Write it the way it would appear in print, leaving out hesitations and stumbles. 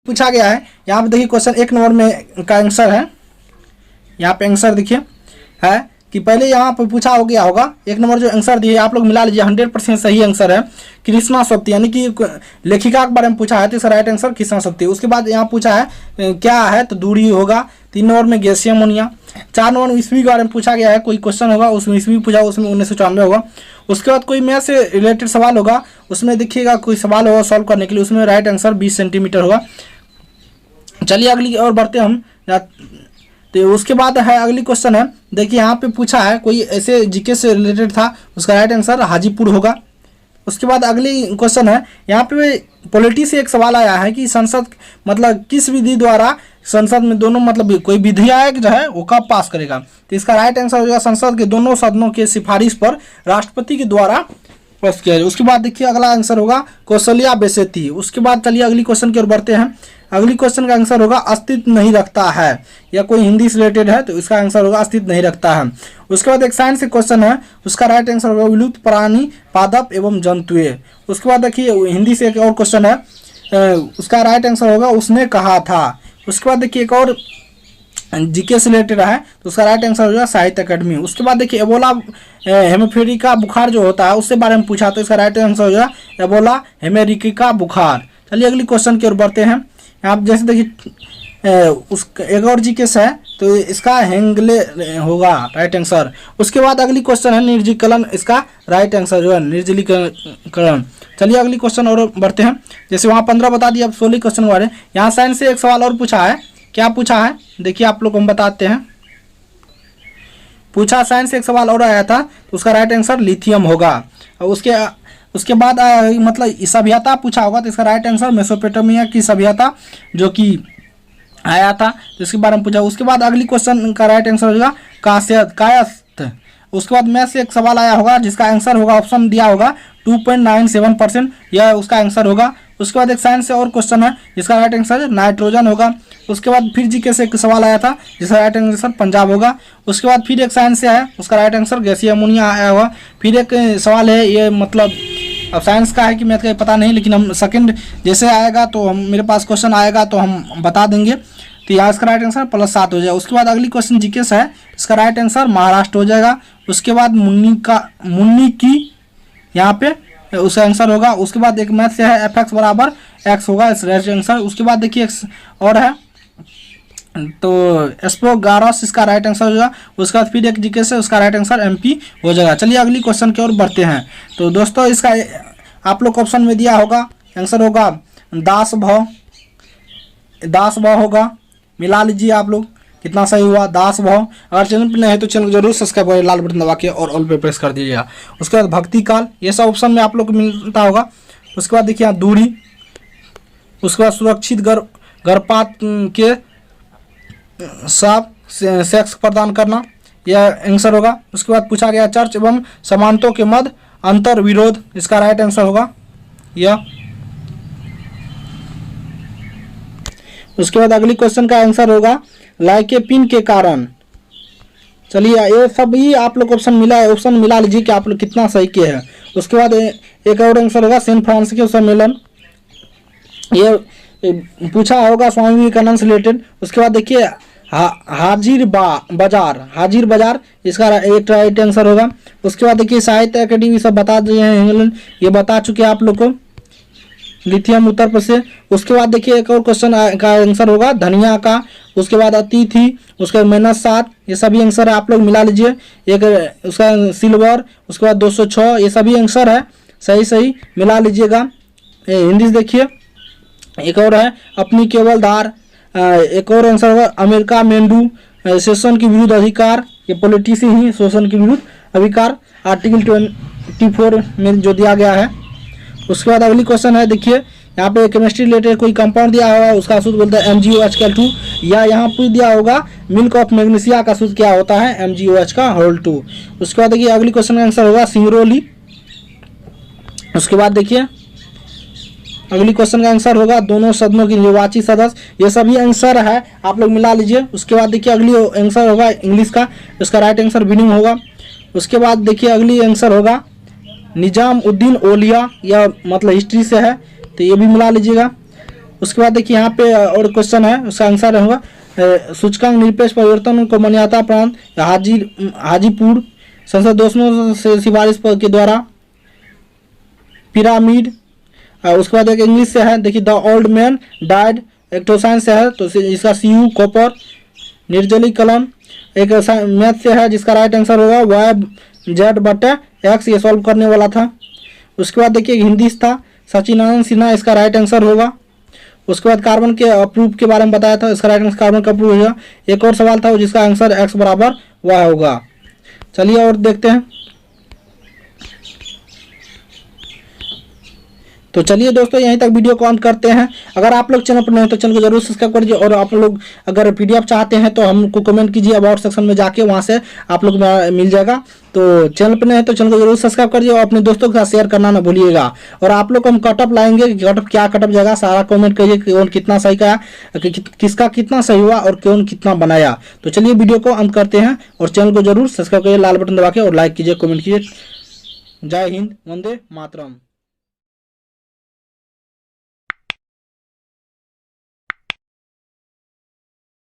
पूछा गया है। यहाँ पे देखिए क्वेश्चन 1 नंबर में का आंसर है, यहाँ पे आंसर देखिए है कि पहले यहाँ पर पूछा हो गया होगा 1 नंबर जो आंसर दिए आप लोग मिला लीजिए, 100% सही आंसर है कृष्णा सत्य, यानी कि लेखिका के बारे में पूछा है तो इसका राइट आंसर कृष्णा सत्य। उसके बाद यहाँ पूछा है क्या है तो दूरी होगा। 3 नंबर में गैसीय अमोनिया। 4 नंबर में ईस्वी के बारे में पूछा गया है, कोई क्वेश्चन होगा उसमें ईस्वी पूछा उसमें 1994 होगा। उसके बाद कोई मैथ से रिलेटेड सवाल होगा, उसमें देखिएगा कोई सवाल होगा सॉल्व करने के लिए, उसमें राइट आंसर 20 सेंटीमीटर होगा। चलिए अगली और बढ़ते हम। तो उसके बाद है अगली क्वेश्चन है, देखिए यहाँ पे पूछा है कोई ऐसे जीके से रिलेटेड था, उसका राइट आंसर हाजीपुर होगा। उसके बाद अगली क्वेश्चन है, यहाँ पे पॉलिटी से एक सवाल आया है कि संसद मतलब किस विधि द्वारा संसद में दोनों मतलब कोई विधेयक जो है वो कब पास करेगा, तो इसका राइट आंसर होगा संसद के दोनों सदनों के सिफारिश पर राष्ट्रपति के द्वारा पास किया जाए। उसके बाद देखिए अगला आंसर होगा कौशल्या बेसेती। उसके बाद चलिए अगली क्वेश्चन की ओर बढ़ते हैं। अगली क्वेश्चन का आंसर होगा अस्तित्व नहीं रखता है, या कोई हिंदी से रिलेटेड है तो इसका आंसर होगा अस्तित्व नहीं रखता है। उसके बाद एक साइंस से क्वेश्चन है, उसका राइट आंसर होगा विलुप्त प्राणी पादप एवं जंतुएं। उसके बाद देखिए हिंदी से एक और क्वेश्चन है, उसका राइट आंसर होगा उसने कहा था। उसके बाद देखिए एक और जीके से रिलेटेड है तो उसका राइट आंसर होगा साहित्य अकेडमी। उसके बाद देखिए एबोला हेमोफिलिका बुखार जो होता है उसके बारे में पूछा तो इसका राइट आंसर होगा एबोला हेमेरिका बुखार। चलिए अगली क्वेश्चन की ओर बढ़ते हैं। आप जैसे देखिए उस एक और जीके से है तो इसका हेंगले होगा राइट आंसर। उसके बाद अगली क्वेश्चन है निर्जलीकरण, इसका राइट आंसर जो है निर्जलीकरण। चलिए अगली क्वेश्चन और बढ़ते हैं। जैसे वहाँ 15 बता दिया, अब 16 क्वेश्चन हुआ है। यहाँ साइंस से एक सवाल और पूछा है, क्या पूछा है देखिए आप लोग को हम बताते हैं। पूछा साइंस से एक सवाल और आया था तो उसका राइट आंसर लिथियम होगा। और उसके बाद मतलब सभ्यता पूछा होगा तो इसका राइट आंसर मेसोपोटामिया की सभ्यता जो कि आया था तो इसके बारे में पूछा। उसके बाद अगली क्वेश्चन का राइट आंसर होगा कायस्थ। उसके बाद मैथ से एक सवाल आया होगा जिसका आंसर होगा ऑप्शन दिया होगा 2.97%, यह उसका आंसर होगा। उसके बाद एक साइंस से और क्वेश्चन है जिसका राइट आंसर नाइट्रोजन होगा। उसके बाद फिर जीके से एक सवाल आया था जिसका राइट आंसर पंजाब होगा। उसके बाद फिर एक साइंस से है उसका राइट आंसर गैसीय अमोनिया आया हुआ। फिर एक सवाल है, ये मतलब अब साइंस का है कि मैथ का पता नहीं, लेकिन हम सेकंड जैसे आएगा तो हम मेरे पास क्वेश्चन आएगा तो हम बता देंगे। तो यहाँ इसका राइट आंसर +7 हो जाएगा। उसके बाद अगली क्वेश्चन जीके से है, इसका राइट आंसर महाराष्ट्र हो जाएगा। उसके बाद मुन्नी की यहाँ पे उसका आंसर होगा। उसके बाद एक मैथ से है fx बराबर x होगा इस राइट आंसर। उसके बाद देखिए और है तो एस्पोगारस इसका राइट आंसर होगा। उसके बाद फिर एक जीके से उसका राइट आंसर MP हो जाएगा। चलिए अगली क्वेश्चन की ओर बढ़ते हैं। तो दोस्तों इसका आप लोग ऑप्शन में दिया होगा आंसर होगा दास भाव होगा। मिला लीजिए आप लोग कितना सही हुआ, दास भाव। अगर चैनल पर नहीं है तो चैनल को जरूर सब्सक्राइब करें, लाल बटन दबा के और ऑल पे प्रेस कर दीजिएगा। उसके बाद भक्ति काल, ये सब ऑप्शन में आप लोग को मिलता होगा। उसके बाद देखिए दूरी। उसके बाद सुरक्षित गर्भपात के साथ सेक्स प्रदान करना, यह आंसर होगा। उसके बाद पूछा गया चर्च एवं समानतों के मध्य अंतर विरोध, इसका राइट आंसर होगा यह। उसके बाद अगली क्वेश्चन का आंसर होगा लाइकेपिन के कारण। चलिए ये सब ही आप लोग ऑप्शन मिला लीजिए कि आप लोग कितना सही किए हैं। उसके बाद एक और आंसर होगा सैन फ्रांसिस्को सम्मेलन, ये पूछा होगा स्वामी विवेकानंद से रिलेटेड। उसके बाद देखिए हाजिर बाजार इसका एक राइट आंसर होगा। उसके बाद देखिए साहित्य अकेडमी सब बता दिए हैं, इंग्लैंड ये बता चुके हैं आप लोग को, लिथियम उत्तर प्रदेश। उसके बाद देखिए एक और क्वेश्चन का आंसर होगा धनिया का। उसके बाद अतिथि, उसके बाद -7, ये सभी आंसर है आप लोग मिला लीजिए। एक उसका सिल्वर, उसके बाद 206, ये सभी आंसर है सही मिला लीजिएगा। हिंदी से देखिए एक और है अपनी केवल धार। एक और आंसर होगा अमेरिका मेंढू शोषण के विरुद्ध अधिकार, ये पॉलिटिक्स ही शोषण के विरुद्ध अधिकार आर्टिकल 24 में जो दिया गया है। उसके बाद अगली क्वेश्चन है देखिए यहाँ पे केमिस्ट्री रिलेटेड कोई कंपाउंड दिया होगा उसका सूत्र बोलता है MgOH2, या यहाँ पर दिया होगा मिल्क ऑफ मैग्नीशिया का सूत्र क्या होता है MgOH2। उसके बाद देखिए अगली क्वेश्चन का आंसर होगा सिंगरौली। उसके बाद देखिए अगली क्वेश्चन का आंसर होगा दोनों सदनों की निर्वाचित सदस्य, ये सभी आंसर है आप लोग मिला लीजिए। उसके बाद देखिए अगली आंसर होगा इंग्लिश का, उसका राइट आंसर विनिंग होगा। उसके बाद देखिए अगली आंसर होगा निजाम उद्दीन औलिया, या मतलब हिस्ट्री से है तो ये भी मिला लीजिएगा। उसके बाद देखिए यहाँ पे और क्वेश्चन है, उसका आंसर होगा सूचकांक निरपेक्ष परिवर्तन को मान्यता प्रांत हाजीपुर संसद दोस्तों से सिफारिश के द्वारा पिरामिड। उसके बाद एक इंग्लिश से है, देखिए द ओल्ड मैन डाइड, एक तो साइंस से है तो इसका CU कॉपर। निर्जली कलम एक मैथ से है जिसका राइट आंसर होगा Y/Z/X, ये सॉल्व करने वाला था। उसके बाद देखिए हिंदी था, सचिनानंद सिन्हा, इसका राइट आंसर होगा। उसके बाद कार्बन के प्रूफ के बारे में बताया था, इसका राइट आंसर कार्बन का प्रूफ होगा। एक और सवाल था जिसका आंसर X = Y होगा। चलिए और देखते हैं। तो चलिए दोस्तों यहीं तक वीडियो को अंत करते हैं। अगर आप लोग चैनल पर नए हैं तो चैनल को जरूर सब्सक्राइब करिए, और आप लोग अगर PDF चाहते हैं तो हमको कमेंट कीजिए अबाउट सेक्शन में जाके, वहां से आप लोग मिल जाएगा। तो चैनल पर नए हैं तो चैनल को जरूर सब्सक्राइब करिए और अपने दोस्तों के साथ शेयर करना ना भूलिएगा। और आप लोग को हम कटअप लाएंगे, कटअप क्या कटअप जाएगा सारा कमेंट करिए, कौन कितना सही का, किसका कितना सही हुआ और कौन कितना बनाया। तो चलिए वीडियो को अंत करते हैं और चैनल को जरूर सब्सक्राइब करिए, लाल बटन दबा के, और लाइक कीजिए, कमेंट कीजिए। जय हिंद, वंदे मातरम।